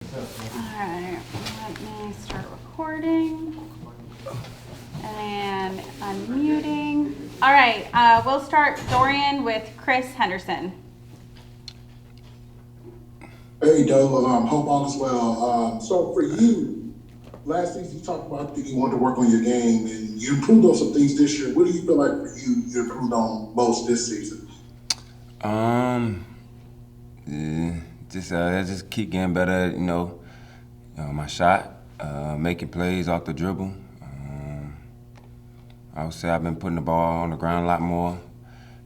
Alright, let me start recording and unmuting. Alright, we'll start Dorian with Chris Henderson. Hey, Doe. Hope all is well. So for you, last season you talked about that you wanted to work on your game, and you improved on some things this year. What do you feel like for you improved on most this season? Um, yeah, just keep getting better. My shot, making plays off the dribble. I would say I've been putting the ball on the ground a lot more,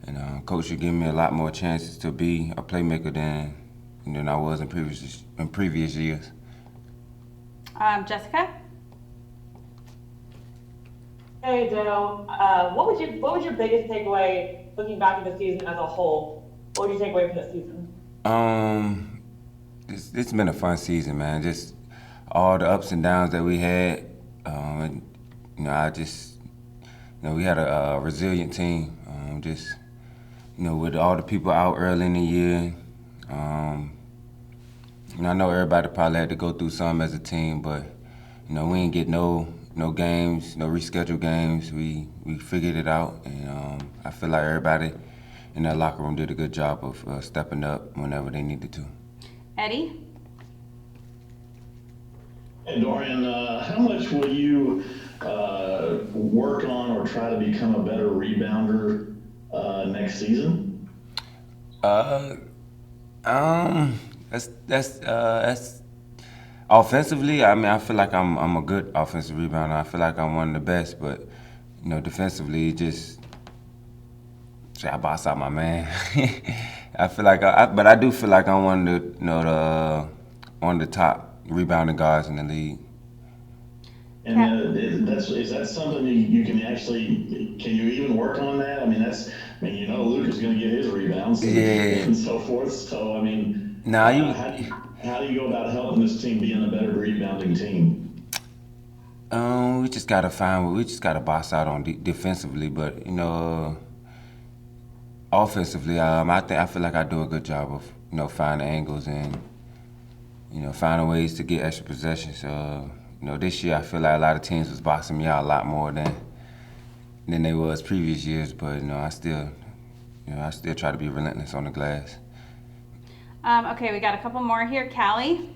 and coach is giving me a lot more chances to be a playmaker than I was in previous years. Jessica? Hey Joe, what was your biggest takeaway looking back at the season as a whole? What would you take away from this season? Um, it's been a fun season, man. Just all the ups and downs that we had. And, I just we had a resilient team. With all the people out early in the year. I know everybody probably had to go through some as a team, but we ain't get no games, no rescheduled games. We figured it out, and I feel like everybody in that locker room did a good job of stepping up whenever they needed to. Eddie? Hey Dorian, how much will you work on or try to become a better rebounder next season? Uh, that's offensively. I mean, I feel like I'm a good offensive rebounder. I feel like I'm one of the best, but defensively, I boss out my man. I feel like but I do feel like I'm one of the top rebounding guards in the league. And is that something you can you even work on that? I mean, Luke is going to get his rebounds and so forth. So, I mean, Now how do you go about helping this team being a better rebounding team? We just gotta boss out on defensively, but offensively, I feel like I do a good job of finding angles and finding ways to get extra possessions. This year I feel like a lot of teams was boxing me out a lot more than they was previous years, but I still try to be relentless on the glass. Okay, we got a couple more here. Callie?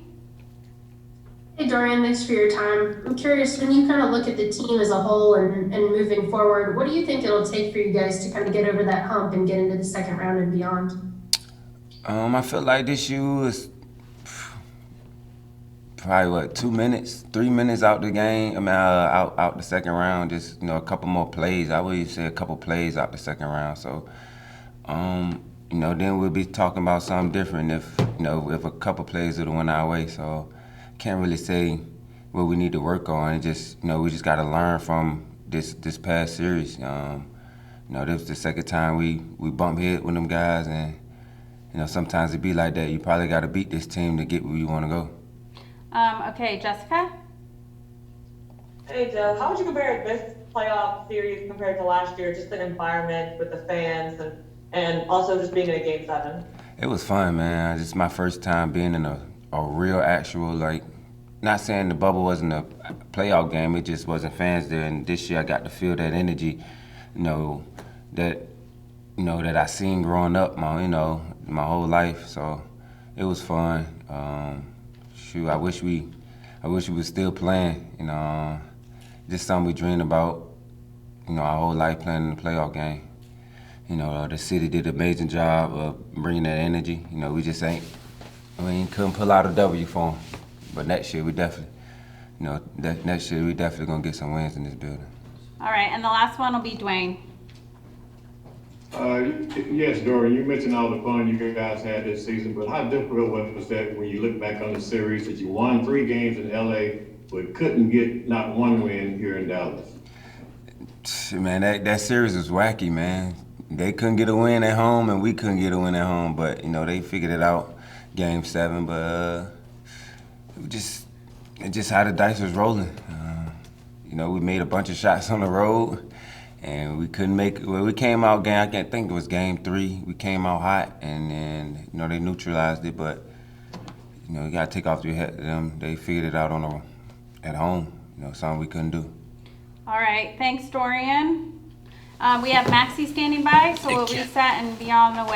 Hey Dorian, thanks for your time. I'm curious, when you kind of look at the team as a whole and moving forward, what do you think it'll take for you guys to kind of get over that hump and get into the second round and beyond? I feel like this year was probably 3 minutes out the game. I mean, out the second round. Just a couple more plays. I would even say a couple plays out the second round. So, then we'll be talking about something different if a couple plays would have went our way. So, can't really say what we need to work on. It just we just got to learn from this past series. This was the second time we bump head with them guys, and sometimes it be like that. You probably got to beat this team to get where you want to go. Okay, Jessica? Hey Joe, how would you compare this playoff series compared to last year? Just the environment with the fans and also just being in a game 7. It was fun, man. This is my first time being in a real actual, not saying the bubble wasn't a playoff game, it just wasn't fans there. And this year I got to feel that energy, that I seen growing up my whole life. So it was fun. I wish we was still playing. Just something we dreamed about. Our whole life playing in the playoff game. The city did an amazing job of bringing that energy. We couldn't pull out a W for them. But next year we definitely gonna get some wins in this building. All right, and the last one will be Dwayne. Yes, Dorian, you mentioned all the fun you guys had this season, but how difficult was that when you look back on the series that you won 3 games in LA, but couldn't get not one win here in Dallas? Man, that series was wacky, man. They couldn't get a win at home, and we couldn't get a win at home. But they figured it out, Game 7. But just how the dice was rolling. We made a bunch of shots on the road, and we couldn't make. Well, we came out game. I can't think it was Game 3. We came out hot, and then they neutralized it. But you know, you gotta take off your head to them. They figured it out at home. You know, something we couldn't do. All right, thanks, Dorian. We have Maxie standing by, so we'll reset and be on the way.